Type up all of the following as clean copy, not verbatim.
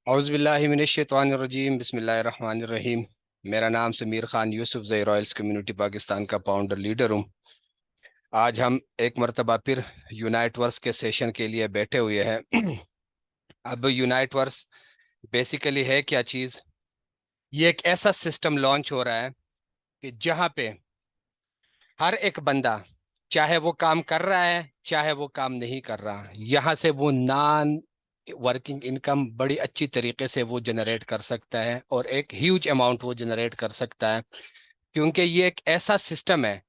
औज़ुबिल्लाहिमिनश्शैतानिर्रजीम बिस्मिल्लाहिर्रहमानिर्रहीम। मेरा नाम समीर खान यूसुफ ज़ई रॉयल्स कम्युनिटी पाकिस्तान का फाउंडर लीडर हूँ। आज हम एक मरतबा फिर यूनाइट वर्स के सेशन के लिए बैठे हुए हैं। अब यूनाइट वर्स बेसिकली है क्या चीज़? ये एक ऐसा सिस्टम लॉन्च हो रहा है कि जहाँ पे हर एक बंदा, चाहे वो काम कर रहा है चाहे वो काम नहीं कर रहा, यहाँ से वो नॉन वर्किंग इनकम बड़ी अच्छी तरीके से वो जनरेट कर सकता है और एक ह्यूज अमाउंट वो जनरेट कर सकता है। क्योंकि ये एक ऐसा सिस्टम है,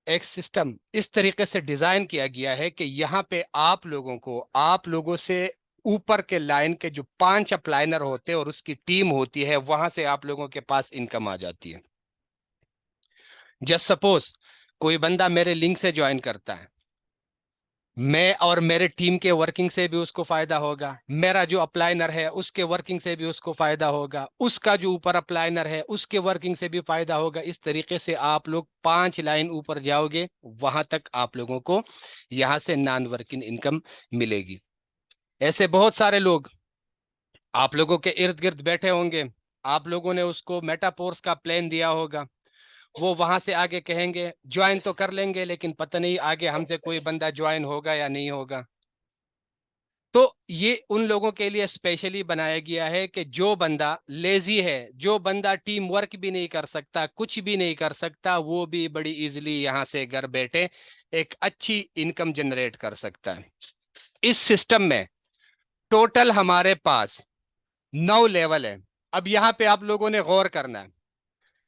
एक सिस्टम इस तरीके से डिजाइन किया गया है कि यहाँ पे आप लोगों से ऊपर के लाइन के जो 5 अप्लाइनर होते हैं और उसकी टीम होती है, वहां से आप लोगों के पास इनकम आ जाती है। जस्ट सपोज कोई बंदा मेरे लिंक से ज्वाइन करता है, मैं और मेरे टीम के वर्किंग से भी उसको फायदा होगा, मेरा जो अप्लाइनर है उसके वर्किंग से भी उसको फायदा होगा, उसका जो ऊपर अप्लाइनर है उसके वर्किंग से भी फायदा होगा। इस तरीके से आप लोग 5 लाइन ऊपर जाओगे, वहां तक आप लोगों को यहां से नॉन वर्किंग इनकम मिलेगी। ऐसे बहुत सारे लोग आप लोगों के इर्द गिर्द बैठे होंगे, आप लोगों ने उसको मेटापोर्स का प्लान दिया होगा, वो वहां से आगे कहेंगे ज्वाइन तो कर लेंगे लेकिन पता नहीं आगे हमसे कोई बंदा ज्वाइन होगा या नहीं होगा। तो ये उन लोगों के लिए स्पेशली बनाया गया है कि जो बंदा लेजी है, जो बंदा टीम वर्क भी नहीं कर सकता, कुछ भी नहीं कर सकता, वो भी बड़ी इजीली यहां से घर बैठे एक अच्छी इनकम जनरेट कर सकता है। इस सिस्टम में टोटल हमारे पास 9 लेवल है। अब यहाँ पे आप लोगों ने गौर करना है,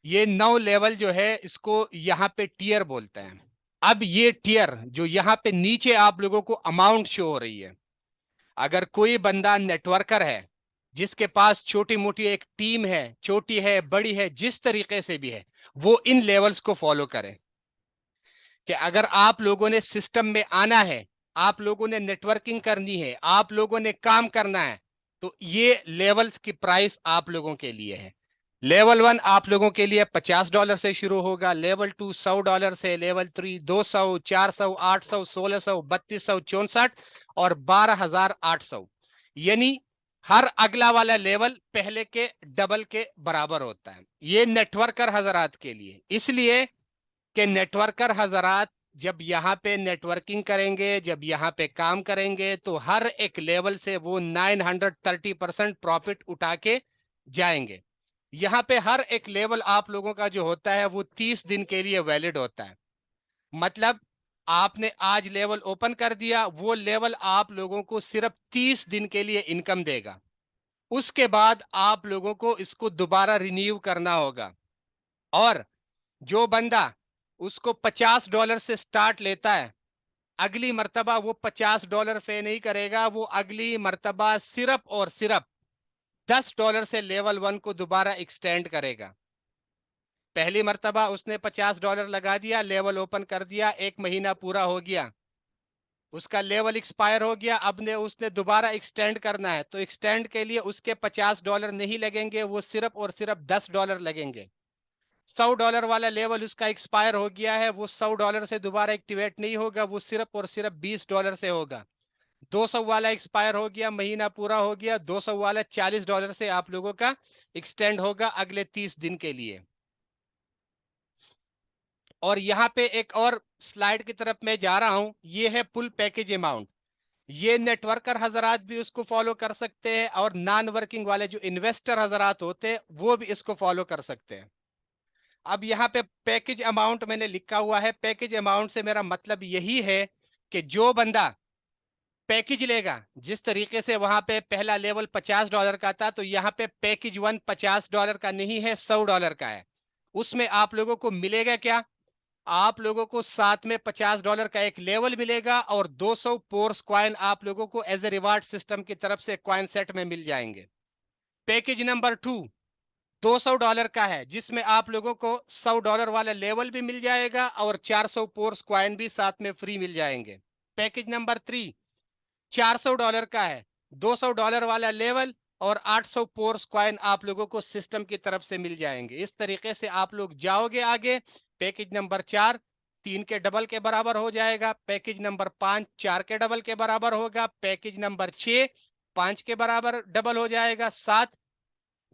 ये 9 लेवल जो है इसको यहाँ पे टियर बोलते हैं। अब ये टियर जो यहाँ पे नीचे आप लोगों को अमाउंट शो हो रही है, अगर कोई बंदा नेटवर्कर है जिसके पास छोटी मोटी एक टीम है, छोटी है बड़ी है जिस तरीके से भी है, वो इन लेवल्स को फॉलो करे कि अगर आप लोगों ने सिस्टम में आना है, आप लोगों ने नेटवर्किंग करनी है, आप लोगों ने काम करना है, तो ये लेवल्स की प्राइस आप लोगों के लिए है। लेवल 1 आप लोगों के लिए $50 से शुरू होगा, लेवल 2 $100 से, लेवल 3 200, 400, 800, 1600, 3200, 64 और 12,800। यानी हर अगला वाला लेवल पहले के डबल के बराबर होता है। ये नेटवर्कर हजरात के लिए, इसलिए कि नेटवर्कर हजरात जब यहाँ पे नेटवर्किंग करेंगे, जब यहाँ पे काम करेंगे, तो हर एक लेवल से वो 930% प्रॉफिट उठा के जाएंगे। यहाँ पे हर एक लेवल आप लोगों का जो होता है वो 30 दिन के लिए वैलिड होता है। मतलब आपने आज लेवल ओपन कर दिया, वो लेवल आप लोगों को सिर्फ 30 दिन के लिए इनकम देगा। उसके बाद आप लोगों को इसको दोबारा रिन्यू करना होगा। और जो बंदा उसको $50 से स्टार्ट लेता है, अगली मर्तबा वो $50 पे नहीं करेगा, वो अगली मर्तबा सिर्फ और सिर्फ $10 से लेवल 1 को दोबारा एक्सटेंड करेगा। पहली मर्तबा उसने $50 लगा दिया, लेवल ओपन कर दिया, 1 महीना पूरा हो गया, उसका लेवल एक्सपायर हो गया, अब ने उसने दोबारा एक्सटेंड करना है, तो एक्सटेंड के लिए उसके $50 नहीं लगेंगे, वो सिर्फ और सिर्फ $10 लगेंगे। $100 वाला लेवल उसका एक्सपायर हो गया है, वो $100 से दोबारा एक्टिवेट नहीं होगा, वो सिर्फ और सिर्फ $20 से होगा। 200 वाला एक्सपायर हो गया, महीना पूरा हो गया, 200 वाला $40 से आप लोगों का एक्सटेंड होगा अगले 30 दिन के लिए। और यहाँ पे एक और स्लाइड की तरफ मैं जा रहा हूं, ये है फुल पैकेज अमाउंट। ये नेटवर्कर हजरात भी उसको फॉलो कर सकते हैं और नॉन वर्किंग वाले जो इन्वेस्टर हजरात होते हैं वो भी इसको फॉलो कर सकते हैं। अब यहाँ पे पैकेज अमाउंट मैंने लिखा हुआ है, पैकेज अमाउंट से मेरा मतलब यही है कि जो बंदा पैकेज लेगा, जिस तरीके से वहां पे पहला लेवल $50 का था, तो यहाँ पे पैकेज 1 $50 का नहीं है, $100 का है। उसमें आप लोगों को मिलेगा क्या? आप लोगों को साथ में $50 का एक लेवल मिलेगा और 200 पोर्स क्वाइन आप लोगों को एज ए रिवार्ड सिस्टम की तरफ से क्वाइन सेट में मिल जाएंगे। पैकेज नंबर 2 $200 का है, जिसमें आप लोगों को $100 वाला लेवल भी मिल जाएगा और 400 पोर्स क्वाइन भी साथ में फ्री मिल जाएंगे। पैकेज नंबर 3 $400 का है, $200 वाला लेवल और 800 पोर्स क्वाइन आप लोगों को सिस्टम की तरफ से मिल जाएंगे। इस तरीके से आप लोग जाओगे आगे। पैकेज नंबर 4 3 के डबल के बराबर हो जाएगा, पैकेज नंबर 5 4 के डबल के बराबर होगा, पैकेज नंबर 6 5 के बराबर डबल हो जाएगा, 7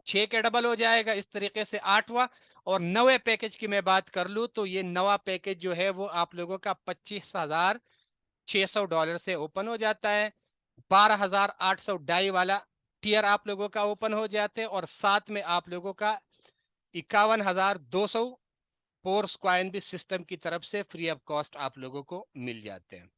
6 के डबल हो जाएगा, इस तरीके से 8वां। और नवे पैकेज की मैं बात कर लूं तो ये नवा पैकेज जो है वो आप लोगों का $25,600 से ओपन हो जाता है। 12,800 डाई वाला टियर आप लोगों का ओपन हो जाते हैं, और साथ में आप लोगों का 51,200 पोर्स कॉइन भी सिस्टम की तरफ से फ्री ऑफ कॉस्ट आप लोगों को मिल जाते हैं।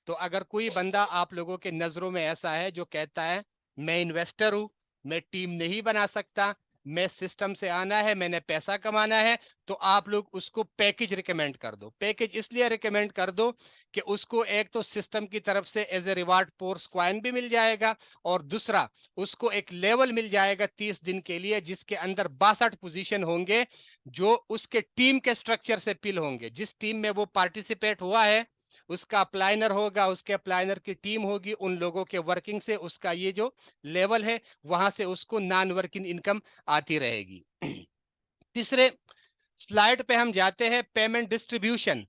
तो अगर कोई बंदा आप लोगों के नजरों में ऐसा है जो कहता है मैं इन्वेस्टर हूं, मैं टीम नहीं बना सकता, मैं सिस्टम से आना है, मैंने पैसा कमाना है, तो आप लोग उसको पैकेज रिकमेंड कर दो। पैकेज इसलिए रिकमेंड कर दो कि उसको एक तो सिस्टम की तरफ से एज ए रिवार्ड पोर्स कॉइन भी मिल जाएगा, और दूसरा उसको एक लेवल मिल जाएगा 30 दिन के लिए, जिसके अंदर 62 पोजीशन होंगे जो उसके टीम के स्ट्रक्चर से पिल होंगे। जिस टीम में वो पार्टिसिपेट हुआ है उसका अप्लाइनर होगा, उसके अप्लाइनर की टीम होगी, उन लोगों के वर्किंग से उसका ये जो लेवल है वहां से उसको नॉन वर्किंग इनकम आती रहेगी। तीसरे स्लाइड पे हम जाते हैं पेमेंट डिस्ट्रीब्यूशन,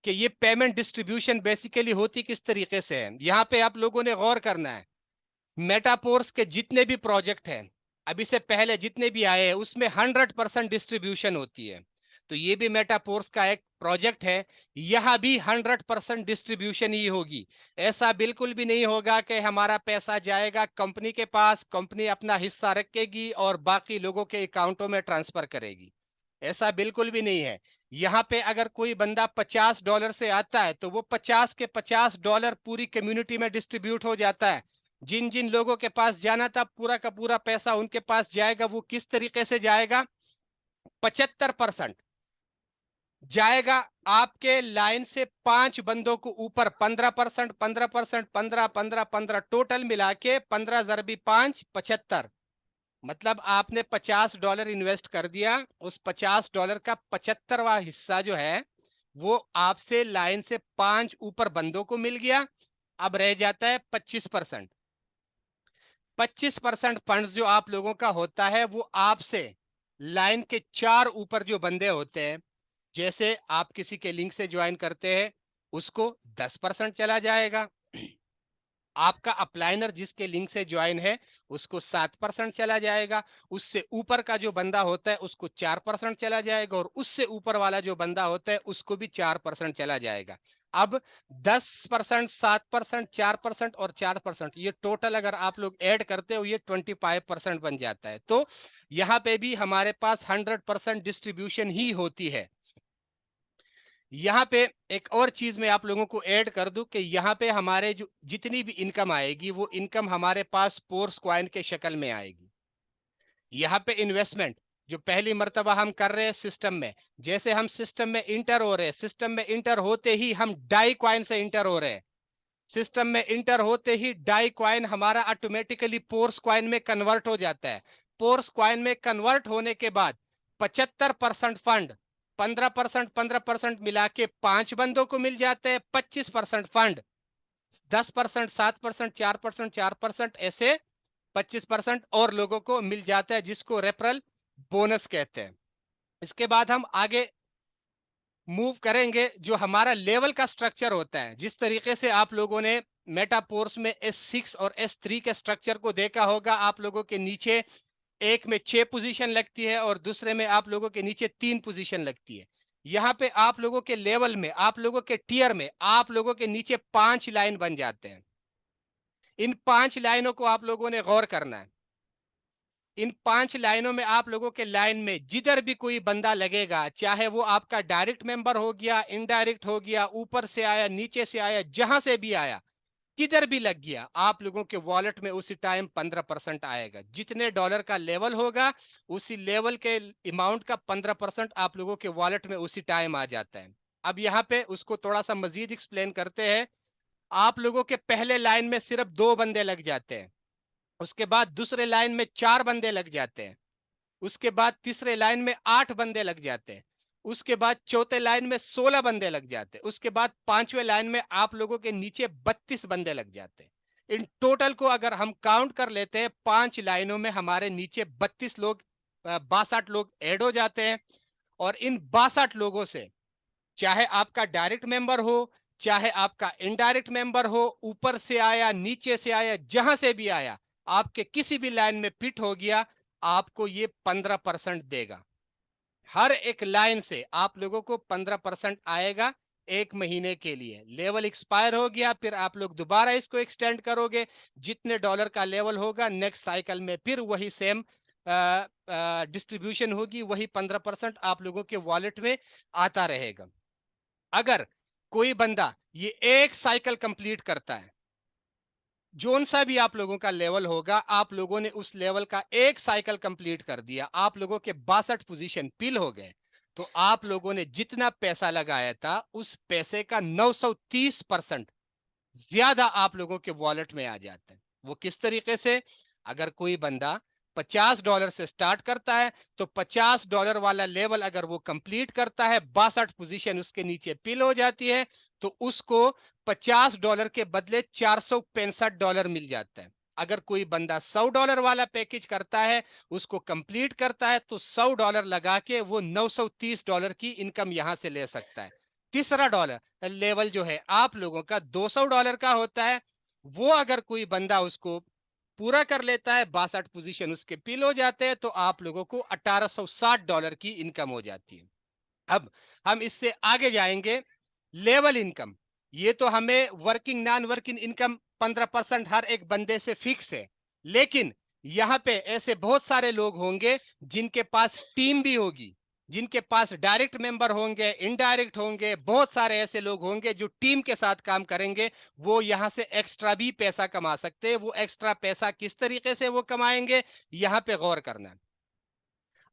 कि ये पेमेंट डिस्ट्रीब्यूशन बेसिकली होती किस तरीके से है। यहाँ पे आप लोगों ने गौर करना है, मेटापोर्स के जितने भी प्रोजेक्ट हैं अभी से पहले जितने भी आए हैं उसमें 100% डिस्ट्रीब्यूशन होती है। तो ये भी मेटापोर्स का एक प्रोजेक्ट है, यह भी 100% डिस्ट्रीब्यूशन ही होगी। ऐसा बिल्कुल भी नहीं होगा कि हमारा पैसा जाएगा कंपनी के पास, कंपनी अपना हिस्सा रखेगी और बाकी लोगों के अकाउंटों में ट्रांसफर करेगी। ऐसा बिल्कुल भी नहीं है। यहाँ पे अगर कोई बंदा $50 से आता है तो वो 50 के $50 पूरी कम्युनिटी में डिस्ट्रीब्यूट हो जाता है। जिन जिन लोगों के पास जाना था पूरा का पूरा पैसा उनके पास जाएगा। वो किस तरीके से जाएगा? 75% जाएगा आपके लाइन से 5 बंदों को ऊपर, 15%, 15%, 15, 15, 15, टोटल मिला के 15 × 5 75। मतलब आपने $50 इन्वेस्ट कर दिया, उस $50 का 75वां हिस्सा जो है वो आपसे लाइन से 5 ऊपर बंदों को मिल गया। अब रह जाता है 25%। 25% फंड्स जो आप लोगों का होता है वो आपसे लाइन के 4 ऊपर जो बंदे होते हैं, जैसे आप किसी के लिंक से ज्वाइन करते हैं उसको 10% चला जाएगा। आपका अपलाइनर जिसके लिंक से ज्वाइन है उसको 7% चला जाएगा। उससे ऊपर का जो बंदा होता है उसको 4% चला जाएगा, और उससे ऊपर वाला जो बंदा होता है उसको भी 4% चला जाएगा। अब 10%, 7%, 4% और 4%, ये टोटल अगर आप लोग ऐड करते हो ये 25% बन जाता है। तो यहाँ पे भी हमारे पास 100% डिस्ट्रीब्यूशन ही होती है। यहाँ पे एक और चीज मैं आप लोगों को ऐड कर दूं कि यहाँ पे हमारे जो जितनी भी इनकम आएगी वो इनकम हमारे पास पोर्स कॉइन के शक्ल में आएगी। यहाँ पे इन्वेस्टमेंट जो पहली मर्तबा हम कर रहे हैं सिस्टम में, जैसे हम सिस्टम में इंटर हो रहे हैं, सिस्टम में इंटर होते ही हम डाई कॉइन से इंटर हो रहे हैं। सिस्टम में इंटर होते ही डाई कॉइन हमारा ऑटोमेटिकली पोर्स कॉइन में कन्वर्ट हो जाता है। पोर्स कॉइन में कन्वर्ट होने के बाद 75% फंड, 15%, 15% मिला के 5 बंदों को मिल जाते हैं। 25% फंड, 10%, 7%, 4%, 4%, ऐसे 25% और लोगों को मिल जाता है, जिसको रेफरल बोनस कहते हैं। इसके बाद हम आगे मूव करेंगे। जो हमारा लेवल का स्ट्रक्चर होता है, जिस तरीके से आप लोगों ने मेटापोर्स में S6 और S3 के स्ट्रक्चर को देखा होगा, आप लोगों के नीचे एक में 6 पोजीशन लगती है और दूसरे में आप लोगों के नीचे 3 पोजीशन लगती है। यहाँ पे आप लोगों के लेवल में, आप लोगों के टियर में, आप लोगों के नीचे 5 लाइन बन जाते हैं। इन 5 लाइनों को आप लोगों ने गौर करना है। इन 5 लाइनों में आप लोगों के लाइन में जिधर भी कोई बंदा लगेगा, चाहे वो आपका डायरेक्ट मेंबर हो गया, इनडायरेक्ट हो गया, ऊपर से आया, नीचे से आया, जहां से भी आया, किधर भी लग गया, आप लोगों के वॉलेट में उसी टाइम 15% आएगा। जितने डॉलर का लेवल होगा उसी लेवल के अमाउंट का 15% आप लोगों के वॉलेट में उसी टाइम आ जाता है। अब यहाँ पे उसको थोड़ा सा मजीद एक्सप्लेन करते हैं। आप लोगों के पहले लाइन में सिर्फ 2 बंदे लग जाते हैं, उसके बाद दूसरे लाइन में 4 बंदे लग जाते हैं, उसके बाद तीसरे लाइन में 8 बंदे लग जाते हैं, उसके बाद चौथे लाइन में 16 बंदे लग जाते हैं, उसके बाद 5वें लाइन में आप लोगों के नीचे 32 बंदे लग जाते हैं। इन टोटल को अगर हम काउंट कर लेते हैं, 5 लाइनों में हमारे नीचे 32 लोग, 62 लोग ऐड हो जाते हैं। और इन 62 लोगों से, चाहे आपका डायरेक्ट मेंबर हो, चाहे आपका इनडायरेक्ट मेंबर हो, ऊपर से आया, नीचे से आया, जहां से भी आया, आपके किसी भी लाइन में फिट हो गया, आपको ये 15% देगा। हर एक लाइन से आप लोगों को 15% आएगा 1 महीने के लिए। लेवल एक्सपायर हो गया, फिर आप लोग दोबारा इसको एक्सटेंड करोगे, जितने डॉलर का लेवल होगा नेक्स्ट साइकिल में फिर वही सेम डिस्ट्रीब्यूशन होगी, वही 15% आप लोगों के वॉलेट में आता रहेगा। अगर कोई बंदा ये एक साइकिल कंप्लीट करता है, जोन सा भी आप लोगों का लेवल होगा, आप लोगों ने उस लेवल का एक साइकिल कंप्लीट कर दिया, आप लोगों के 62 पोजीशन फिल हो गए, तो आप लोगों ने जितना पैसा लगाया था उस पैसे का 930% ज्यादा आप लोगों के वॉलेट में आ जाता है। वो किस तरीके से? अगर कोई बंदा $50 से स्टार्ट करता है, तो $50 वाला लेवल अगर वो कंप्लीट करता है, 62 पोजीशन उसके नीचे पिल हो जाती है, तो उसको $50 के बदले $465 मिल जाता है। अगर कोई बंदा $100 वाला पैकेज करता है, उसको कंप्लीट करता है, तो $100 लगा के वो $930 की इनकम यहां से ले सकता है। तीसरा डॉलर लेवल जो है आप लोगों का $200 का होता है, वो अगर कोई बंदा उसको पूरा कर लेता है, 62 पोजीशन उसके पिल हो जाते हैं, तो आप लोगों को $1860 की इनकम हो जाती है। अब हम इससे आगे जाएंगे। लेवल इनकम, ये तो हमें वर्किंग नॉन वर्किंग इनकम 15% हर एक बंदे से फिक्स है, लेकिन यहाँ पे ऐसे बहुत सारे लोग होंगे जिनके पास टीम भी होगी, जिनके पास डायरेक्ट मेंबर होंगे, इनडायरेक्ट होंगे, बहुत सारे ऐसे लोग होंगे जो टीम के साथ काम करेंगे, वो यहाँ से एक्स्ट्रा भी पैसा कमा सकते हैं। वो एक्स्ट्रा पैसा किस तरीके से वो कमाएंगे, यहाँ पे गौर करना है।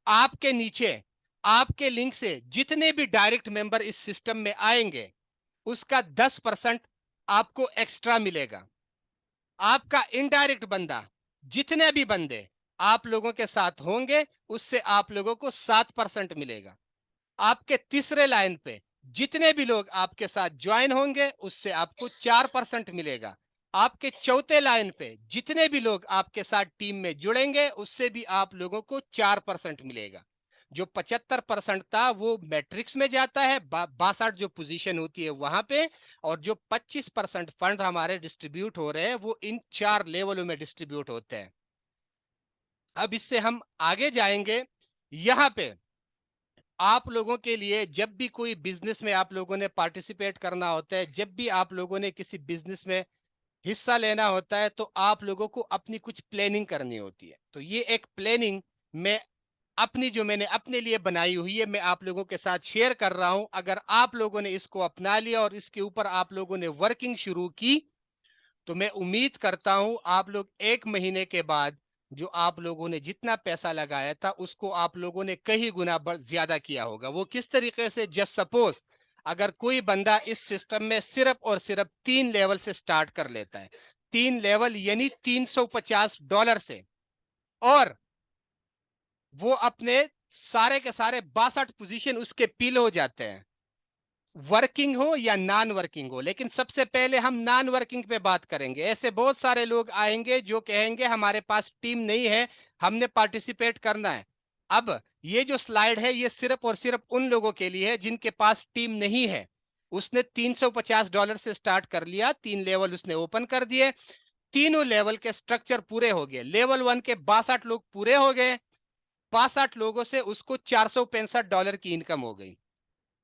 आपके नीचे आपके लिंक से जितने भी डायरेक्ट मेंबर इस सिस्टम में आएंगे, उसका 10% आपको एक्स्ट्रा मिलेगा। आपका इनडायरेक्ट बंदा, जितने भी बंदे आप लोगों के साथ होंगे, उससे आप लोगों को 7% मिलेगा। आपके तीसरे लाइन पे जितने भी लोग आपके साथ ज्वाइन होंगे, उससे आपको 4% मिलेगा। आपके चौथे लाइन पे जितने भी लोग आपके साथ टीम में जुड़ेंगे, उससे भी आप लोगों को 4% मिलेगा। जो 75% था वो मैट्रिक्स में जाता है, 62 जो पोजीशन होती है वहां पे, और जो 25% फंड हमारे डिस्ट्रीब्यूट हो रहे हैं वो इन 4 लेवलों में डिस्ट्रीब्यूट होते हैं। अब इससे हम आगे जाएंगे। यहाँ पे आप लोगों के लिए जब भी कोई बिजनेस में आप लोगों ने पार्टिसिपेट करना होता है, जब भी आप लोगों ने किसी बिजनेस में हिस्सा लेना होता है, तो आप लोगों को अपनी कुछ प्लानिंग करनी होती है। तो ये एक प्लानिंग मैं अपनी जो मैंने अपने लिए बनाई हुई है, मैं आप लोगों के साथ शेयर कर रहा हूं। अगर आप लोगों ने इसको अपना लिया और इसके ऊपर आप लोगों ने वर्किंग शुरू की, तो मैं उम्मीद करता हूं आप लोग 1 महीने के बाद जो आप लोगों ने जितना पैसा लगाया था उसको आप लोगों ने कई गुना ज्यादा किया होगा। वो किस तरीके से? जस्ट सपोज अगर कोई बंदा इस सिस्टम में सिर्फ और सिर्फ 3 लेवल से स्टार्ट कर लेता है, 3 लेवल यानी $350 से, और वो अपने सारे के सारे 62 पोजीशन उसके पिल हो जाते हैं, वर्किंग हो या नॉन वर्किंग हो। लेकिन सबसे पहले हम नॉन वर्किंग पे बात करेंगे। ऐसे बहुत सारे लोग आएंगे जो कहेंगे हमारे पास टीम नहीं है, हमने पार्टिसिपेट करना है। अब ये जो स्लाइड है ये सिर्फ और सिर्फ उन लोगों के लिए है जिनके पास टीम नहीं है। उसने $350 से स्टार्ट कर लिया, 3 लेवल उसने ओपन कर दिए, तीनों लेवल के स्ट्रक्चर पूरे हो गए। लेवल 1 के 62 लोग पूरे हो गए, 62 लोगों से उसको $465 की इनकम हो गई।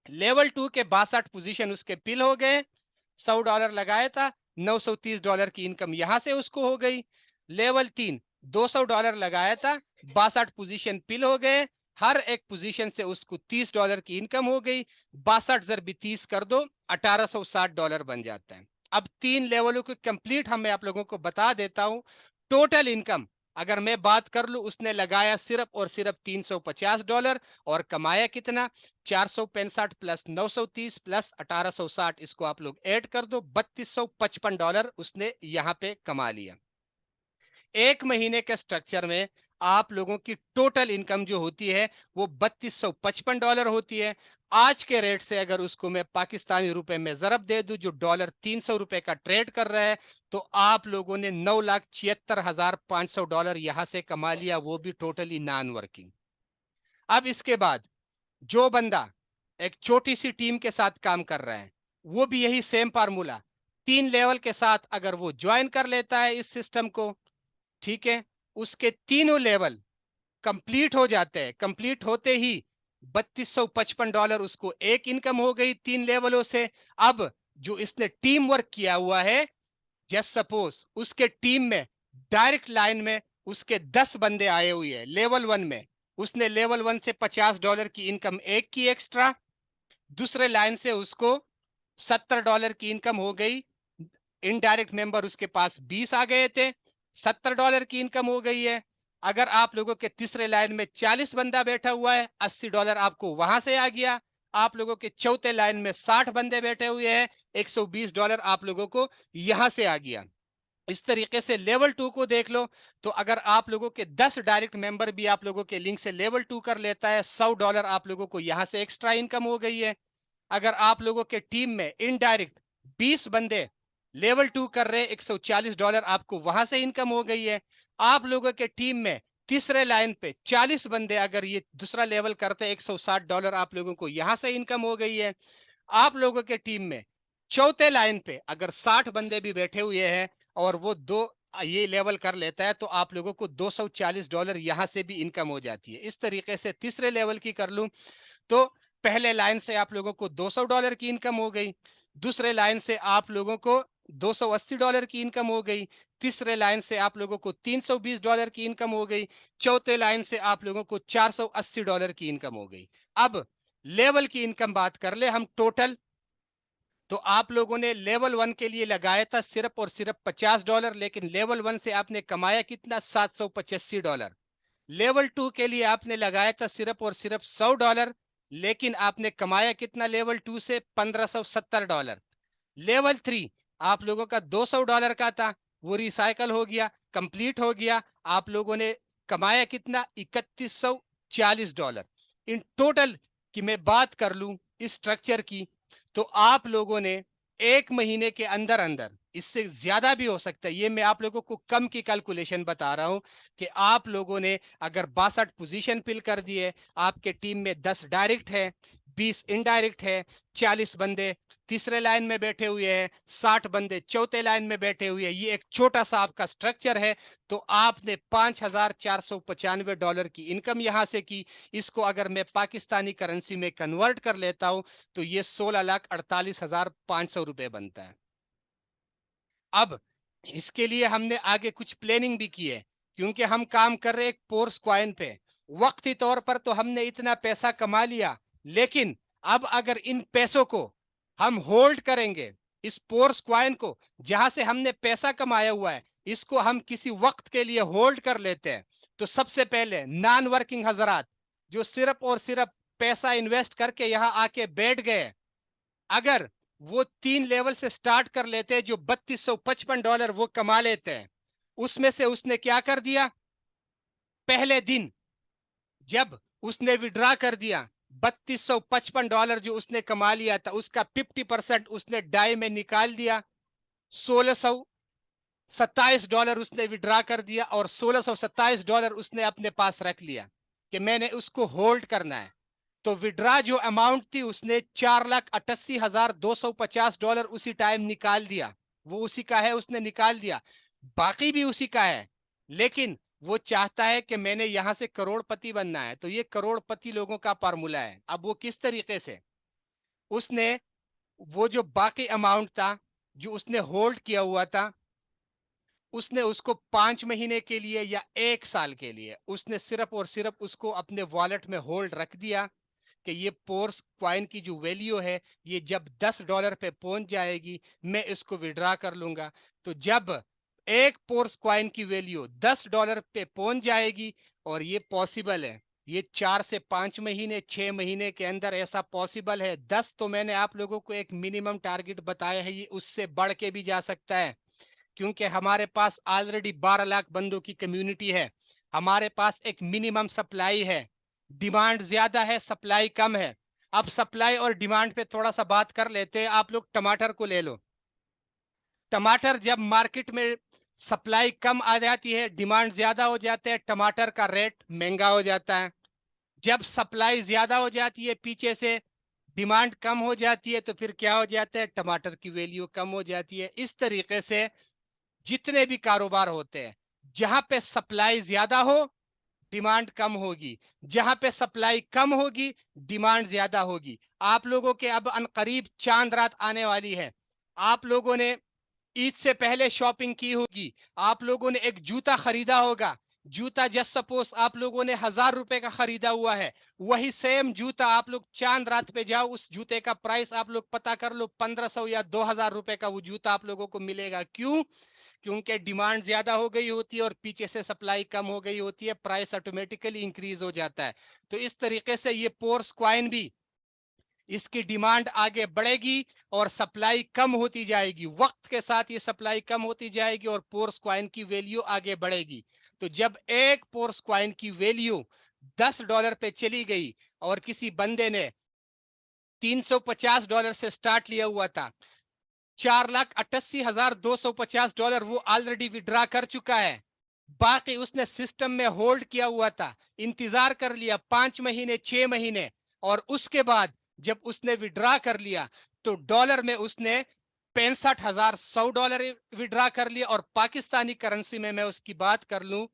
लेवल 2 के 62 पोजीशन उसके पिल हो गए, $100 लगाया था, $930 की इनकम यहां से उसको हो गई। लेवल 3 $200 लगाया था, 62 पोजीशन पिल हो गए, हर एक पोजीशन से उसको $30 की इनकम हो गई। 62 जर 30 कर दो, $1860 बन जाता है। अब 3 लेवलों को कंप्लीट हम मैं आप लोगों को बता देता हूं। टोटल इनकम अगर मैं बात कर लूं, उसने लगाया सिर्फ और सिर्फ $350, और कमाया कितना? 465 प्लस 930 प्लस 1860, इसको आप लोग ऐड कर दो, $3255 उसने यहां पे कमा लिया। 1 महीने के स्ट्रक्चर में आप लोगों की टोटल इनकम जो होती है वो $3255 होती है। आज के रेट से अगर उसको मैं पाकिस्तानी रुपए में जरब दे दूं, जो डॉलर $300 का ट्रेड कर रहा है, तो आप लोगों ने $9,76,500 यहां से कमा लिया, वो भी टोटली नॉन वर्किंग। अब इसके बाद जो बंदा एक छोटी सी टीम के साथ काम कर रहा है, वो भी यही सेम फार्मूला 3 लेवल के साथ अगर वो ज्वाइन कर लेता है इस सिस्टम को, ठीक है, उसके तीनों लेवल कंप्लीट हो जाते हैं। कंप्लीट होते ही $3255 उसको एक इनकम हो गई 3 लेवलों से। अब जो इसने टीम वर्क किया हुआ है, जस्ट सपोज उसके टीम में डायरेक्ट लाइन में उसके 10 बंदे आए हुए हैं लेवल 1 में, उसने लेवल 1 से $50 की इनकम एक की एक्स्ट्रा, दूसरे लाइन से उसको $70 की इनकम हो गई, इनडायरेक्ट मेंबर उसके पास 20 आ गए थे, $70 की इनकम हो गई है। अगर आप लोगों के तीसरे लाइन में 40 बंदा बैठा हुआ है, $80 आपको वहां से आ गया। आप लोगों के चौथे लाइन में 60 बंदे बैठे हुए हैं, $120 आप लोगों को यहां से आ गया। इस तरीके से लेवल 2 को देख लो, तो अगर आप लोगों के 10 डायरेक्ट मेंबर भी आप लोगों के लिंक से लेवल 2 कर लेता है, $100 आप लोगों को यहां से एक्स्ट्रा इनकम हो गई है। अगर आप लोगों के टीम में इनडायरेक्ट 20 बंदे लेवल 2 कर रहे, $140 आपको वहां से इनकम हो गई है। आप लोगों के टीम में तीसरे लाइन पे 40 बंदे अगर ये दूसरा लेवल करते, $160 आप लोगों को यहां से इनकम हो गई है। आप लोगों के टीम में चौथे लाइन पे अगर 60 बंदे भी बैठे हुए हैं और वो दो ये लेवल कर लेता है, तो आप लोगों को $240 यहां से भी इनकम हो जाती है। इस तरीके से तीसरे लेवल की कर लूं, तो पहले लाइन से आप लोगों को $200 की इनकम हो गई, दूसरे लाइन से आप लोगों को $280 की इनकम हो गई, तीसरे लाइन से आप लोगों को $320 की इनकम हो गई, चौथे लाइन से आप लोगों को $480 की इनकम हो गई। अब लेवल की इनकम बात कर ले हम टोटल, तो आप लोगों ने लेवल 1 के लिए लगाया था सिर्फ और सिर्फ $50, लेकिन लेवल 1 से आपने कमाया कितना, $785। लेवल 2 के लिए आपने लगाया था सिर्फ और सिर्फ $100, लेकिन आपने कमाया कितना लेवल 2 से, $1570। लेवल 3 आप लोगों का $200 का था, वो रिसाइकल हो गया, कंप्लीट हो गया, आप लोगों ने कमाया कितना, $3140। इन टोटल की मैं बात कर लूं इस स्ट्रक्चर की, तो आप लोगों ने एक महीने के अंदर अंदर, इससे ज्यादा भी हो सकता है, ये मैं आप लोगों को कम की कैलकुलेशन बता रहा हूं, कि आप लोगों ने अगर 62 पोजीशन फिल कर दिए, आपके टीम में 10 डायरेक्ट है, 20 इनडायरेक्ट है, 40 बंदे तीसरे लाइन में बैठे हुए हैं, 60 बंदे चौथे लाइन में बैठे हुए हैं, ये एक छोटा सा आपका स्ट्रक्चर है, तो आपने $5495 की इनकम यहां से की। इसको अगर मैं पाकिस्तानी करेंसी में कन्वर्ट कर लेता हूं, तो ये 16,48,500 रुपए बनता है। अब इसके लिए हमने आगे कुछ प्लानिंग भी की है, क्योंकि हम काम कर रहे एक पोर्स क्वाइन पे। वक्ती तौर पर तो हमने इतना पैसा कमा लिया, लेकिन अब अगर इन पैसों को हम होल्ड करेंगे, इस पोर्स क्वाइन को जहां से हमने पैसा कमाया हुआ है, इसको हम किसी वक्त के लिए होल्ड कर लेते हैं, तो सबसे पहले नॉन वर्किंग हजरात जो सिर्फ और सिर्फ पैसा इन्वेस्ट करके यहां आके बैठ गए, अगर वो 3 लेवल से स्टार्ट कर लेते हैं, जो $3255 वो कमा लेते हैं, उसमें से उसने क्या कर दिया, पहले दिन जब उसने विड्रा कर दिया, $3255 जो उसने कमा लिया था, उसका 50% उसने डाई में निकाल दिया, $1627 उसने विड्रा कर दिया, और $1627 उसने अपने पास रख लिया कि मैंने उसको होल्ड करना है। तो विड्रा जो अमाउंट थी, उसने $4,88,250 उसी टाइम निकाल दिया, वो उसी का है, उसने निकाल दिया, बाकी भी उसी का है। लेकिन वो चाहता है कि मैंने यहां से करोड़पति बनना है, तो ये करोड़पति लोगों का फार्मूला है। अब वो किस तरीके से, उसने वो जो बाकी अमाउंट था जो उसने होल्ड किया हुआ था, उसने उसको 5 महीने के लिए या 1 साल के लिए उसने सिर्फ और सिर्फ उसको अपने वॉलेट में होल्ड रख दिया, कि ये पोर्स क्वाइन की जो वैल्यू है, ये जब $10 पे पहुंच जाएगी, मैं इसको विड्रा कर लूंगा। तो जब एक पोर्स क्वाइन की वैल्यू $10 पे पहुंच जाएगी, और ये पॉसिबल है, ये 4 से 5 महीने 6 महीने के अंदर ऐसा पॉसिबल है, 10 तो मैंने आप लोगों को एक मिनिमम टारगेट बताया है, ये उससे बढ़ के भी जा सकता है, क्योंकि हमारे पास ऑलरेडी 12 लाख बंदों की कम्युनिटी है, हमारे पास एक मिनिमम सप्लाई है, डिमांड ज्यादा है, सप्लाई कम है। अब सप्लाई और डिमांड पे थोड़ा सा बात कर लेते हैं। आप लोग टमाटर को ले लो, टमाटर जब मार्केट में सप्लाई कम आ जाती है, डिमांड ज्यादा हो जाता है, टमाटर का रेट महंगा हो जाता है। जब सप्लाई ज्यादा हो जाती है पीछे से, डिमांड कम हो जाती है, तो फिर क्या हो जाता है, टमाटर की वैल्यू कम हो जाती है। इस तरीके से जितने भी कारोबार होते हैं, जहां पे सप्लाई ज्यादा हो डिमांड कम होगी, जहां पे सप्लाई कम होगी डिमांड ज्यादा होगी। आप लोगों के अब अनकरीब चांद रात आने वाली है। आप लोगों ने ईद से पहले शॉपिंग की होगी, आप लोगों ने एक जूता खरीदा होगा। जूता जस्ट सपोज आप लोगों ने 1,000 रुपए का खरीदा हुआ है, वही सेम जूता आप लोग चांद रात पे जाओ, उस जूते का प्राइस आप लोग पता कर लो, 1,500 या 2,000 रुपए का वो जूता आप लोगों को मिलेगा। क्यों? क्योंकि डिमांड ज्यादा हो गई होती है और पीछे से सप्लाई कम हो गई होती है, प्राइस ऑटोमेटिकली इंक्रीज हो जाता है। तो इस तरीके से ये पोर्स क्वाइन भी, इसकी डिमांड आगे बढ़ेगी और सप्लाई कम होती जाएगी। वक्त के साथ ये सप्लाई कम होती जाएगी और पोर्स क्वाइन की वैल्यू आगे बढ़ेगी। तो जब एक पोर्स क्वाइन की वैल्यू $10 पे चली गई और किसी बंदे ने $350 से स्टार्ट लिया हुआ था, $4,88,250 वो ऑलरेडी विड्रा कर चुका है। बाकी उसने सिस्टम में होल्ड किया हुआ था, इंतजार कर लिया 5 महीने 6 महीने, और उसके बाद जब उसने विड्रा कर लिया तो डॉलर में उसने $65,100 विड्रा कर लिया, और पाकिस्तानी करेंसी में मैं उसकी बात कर लूं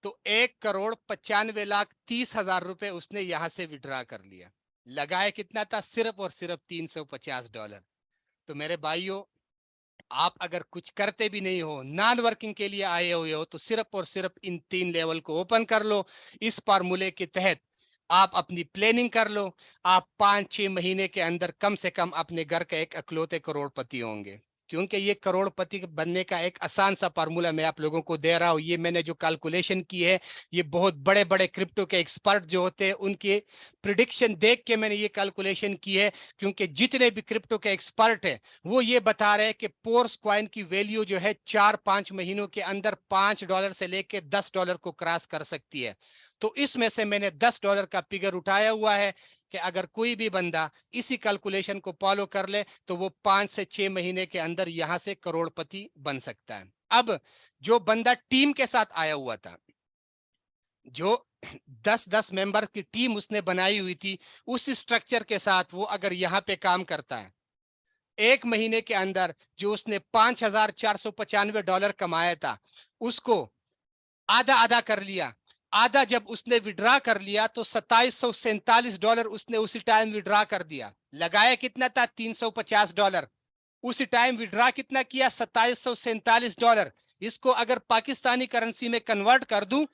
तो 1,95,30,000 रुपए उसने यहां से विड्रा कर लिया। लगाए कितना था? सिर्फ और सिर्फ $350। तो मेरे भाइयों, आप अगर कुछ करते भी नहीं हो, नॉन वर्किंग के लिए आए हुए हो, तो सिर्फ और सिर्फ इन 3 लेवल को ओपन कर लो। इस फार्मूले के तहत आप अपनी प्लानिंग कर लो, आप 5-6 महीने के अंदर कम से कम अपने घर का एक अकलौते करोड़पति होंगे। क्योंकि ये करोड़पति बनने का एक आसान सा फार्मूला मैं आप लोगों को दे रहा हूँ। ये मैंने जो कैलकुलेशन की है, ये बहुत बड़े बड़े क्रिप्टो के एक्सपर्ट जो होते हैं उनके प्रिडिक्शन देख के मैंने ये कैलकुलेशन की है। क्योंकि जितने भी क्रिप्टो के एक्सपर्ट हैं वो ये बता रहे हैं कि पोर्स क्वाइन की वैल्यू जो है 4-5 महीनों के अंदर $5 से लेके $10 को क्रॉस कर सकती है। तो इसमें से मैंने $10 का फिगर उठाया हुआ है कि अगर कोई भी बंदा इसी कैलकुलेशन को फॉलो कर ले तो वो 5 से 6 महीने के अंदर यहां से करोड़पति बन सकता है। अब जो बंदा टीम के साथ आया हुआ था, जो 10-10 मेंबर की टीम उसने बनाई हुई थी, उस स्ट्रक्चर के साथ वो अगर यहाँ पे काम करता है, 1 महीने के अंदर जो उसने $5,495 कमाया था उसको आधा आधा कर लिया। आधा जब उसने विड्रा कर लिया तो $2,747 उसने उसी टाइम विड्रा कर दिया। लगाया कितना था? $350। उसी टाइम विड्रा कितना किया? $2,747। इसको अगर पाकिस्तानी करेंसी में कन्वर्ट कर दूं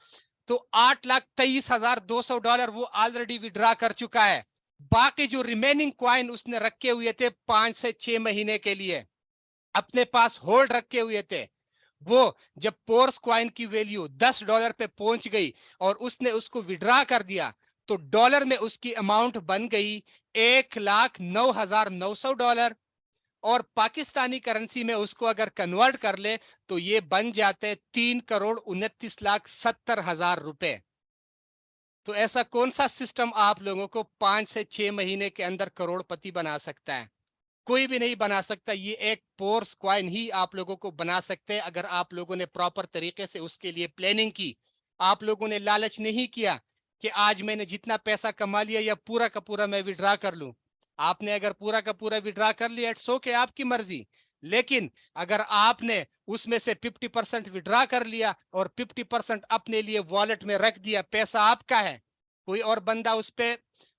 तो $8,23,200 वो ऑलरेडी विड्रा कर चुका है। बाकी जो रिमेनिंग क्वाइन उसने रखे हुए थे 5 से 6 महीने के लिए अपने पास होल्ड रखे हुए थे, वो जब पोर्स क्वाइन की वैल्यू $10 पे पहुंच गई और उसने उसको विड्रा कर दिया तो डॉलर में उसकी अमाउंट बन गई $1,09,900, और पाकिस्तानी करेंसी में उसको अगर कन्वर्ट कर ले तो ये बन जाते 3,29,70,000 रुपए। तो ऐसा कौन सा सिस्टम आप लोगों को 5 से 6 महीने के अंदर करोड़पति बना सकता है? कोई भी नहीं बना सकता। ये एक पोर्स क्वाइन ही आप लोगों को बना सकते हैं अगर आप लोगों ने प्रॉपर तरीके से उसके लिए प्लानिंग की। आप लोगों ने लालच नहीं किया कि आज मैंने जितना पैसा कमा लिया या पूरा का पूरा मैं विड्रा कर लूं। आपने अगर पूरा का पूरा विड्रा कर लिया, इट्स ओके, आपकी मर्जी। लेकिन अगर आपने उसमें से 50% विड्रा कर लिया और 50% अपने लिए वॉलेट में रख दिया, पैसा आपका है, कोई और बंदा उस पर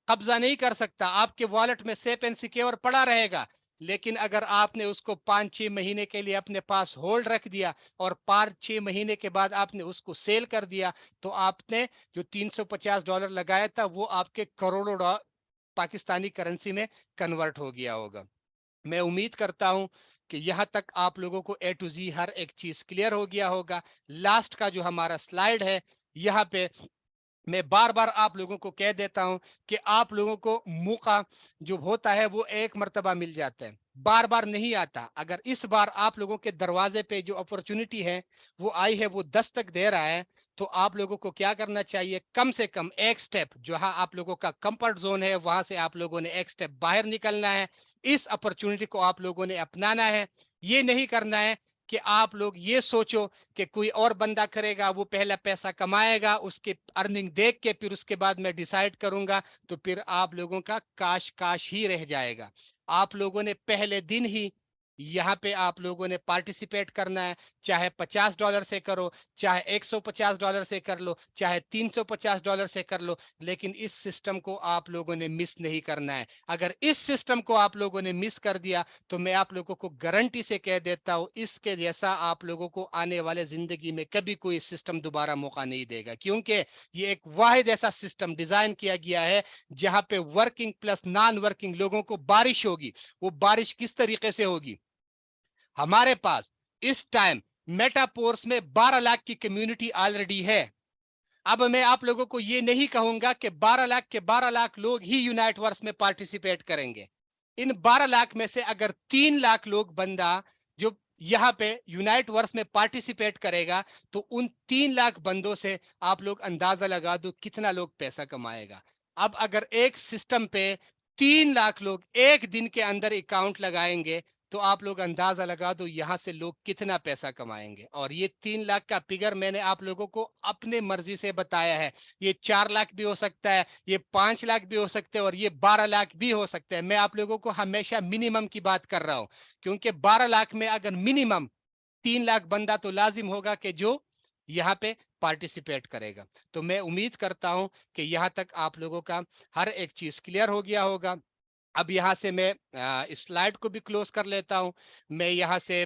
कब्जा नहीं कर सकता, आपके वॉलेट में सेफ एंड सिक्योर पड़ा रहेगा। लेकिन अगर आपने उसको 5-6 महीने के लिए अपने पास होल्ड रख दिया और 5-6 महीने के बाद आपने उसको सेल कर दिया तो आपने जो $350 लगाया था वो आपके करोड़ों पाकिस्तानी करेंसी में कन्वर्ट हो गया होगा। मैं उम्मीद करता हूं कि यहाँ तक आप लोगों को ए टू जी हर एक चीज क्लियर हो गया होगा। लास्ट का जो हमारा स्लाइड है, यहाँ पे मैं बार बार आप लोगों को कह देता हूं कि आप लोगों को मौका जो होता है वो एक मर्तबा मिल जाता है, बार बार नहीं आता। अगर इस बार आप लोगों के दरवाजे पे जो अपॉर्चुनिटी है वो आई है, वो दस्तक दे रहा है, तो आप लोगों को क्या करना चाहिए? कम से कम एक स्टेप, जहां आप लोगों का कंफर्ट जोन है वहां से आप लोगों ने एक स्टेप बाहर निकलना है। इस अपॉर्चुनिटी को आप लोगों ने अपनाना है। ये नहीं करना है कि आप लोग ये सोचो कि कोई और बंदा करेगा, वो पहला पैसा कमाएगा, उसके अर्निंग देख के फिर उसके बाद मैं डिसाइड करूंगा, तो फिर आप लोगों का काश काश ही रह जाएगा। आप लोगों ने पहले दिन ही यहाँ पे आप लोगों ने पार्टिसिपेट करना है, चाहे $50 से करो, चाहे $150 से कर लो, चाहे $350 से कर लो, लेकिन इस सिस्टम को आप लोगों ने मिस नहीं करना है। अगर इस सिस्टम को आप लोगों ने मिस कर दिया तो मैं आप लोगों को गारंटी से कह देता हूं, इसके जैसा आप लोगों को आने वाले जिंदगी में कभी कोई सिस्टम दोबारा मौका नहीं देगा, क्योंकि ये एक वाहिद ऐसा सिस्टम डिजाइन किया गया है जहां पे वर्किंग प्लस नॉन वर्किंग लोगों को बारिश होगी। वो बारिश किस तरीके से होगी? हमारे पास इस टाइम मेटापोर्स में 12 लाख की कम्युनिटी ऑलरेडी है। अब मैं आप लोगों को ये नहीं कहूंगा कि 12 लाख के 12 लाख लोग ही यूनाइट वर्स में पार्टिसिपेट करेंगे। इन 12 लाख में से अगर 3 लाख लोग बंदा जो यहाँ पे यूनाइट वर्स में पार्टिसिपेट करेगा, तो उन 3 लाख बंदों से आप लोग अंदाजा लगा दो कितना लोग पैसा कमाएगा। अब अगर एक सिस्टम पे 3 लाख लोग एक दिन के अंदर अकाउंट लगाएंगे, तो आप लोग अंदाजा लगा दो यहाँ से लोग कितना पैसा कमाएंगे। और ये 3 लाख का फिगर मैंने आप लोगों को अपने मर्जी से बताया है। ये 4 लाख भी हो सकता है, ये 5 लाख भी हो सकते हैं, और ये 12 लाख भी हो सकते हैं। मैं आप लोगों को हमेशा मिनिमम की बात कर रहा हूं, क्योंकि 12 लाख में अगर मिनिमम 3 लाख बंदा तो लाजिम होगा कि जो यहाँ पे पार्टिसिपेट करेगा। तो मैं उम्मीद करता हूं कि यहाँ तक आप लोगों का हर एक चीज क्लियर हो गया होगा। अब यहाँ से मैं इस स्लाइड को भी क्लोज कर लेता हूँ, मैं यहाँ से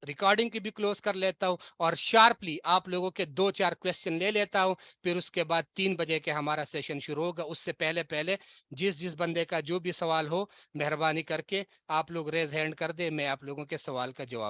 रिकॉर्डिंग की भी क्लोज कर लेता हूँ, और शार्पली आप लोगों के 2-4 क्वेश्चन ले लेता हूँ। फिर उसके बाद 3 बजे के हमारा सेशन शुरू होगा। उससे पहले पहले जिस जिस बंदे का जो भी सवाल हो, मेहरबानी करके आप लोग रेज हैंड कर दे, मैं आप लोगों के सवाल का जवाब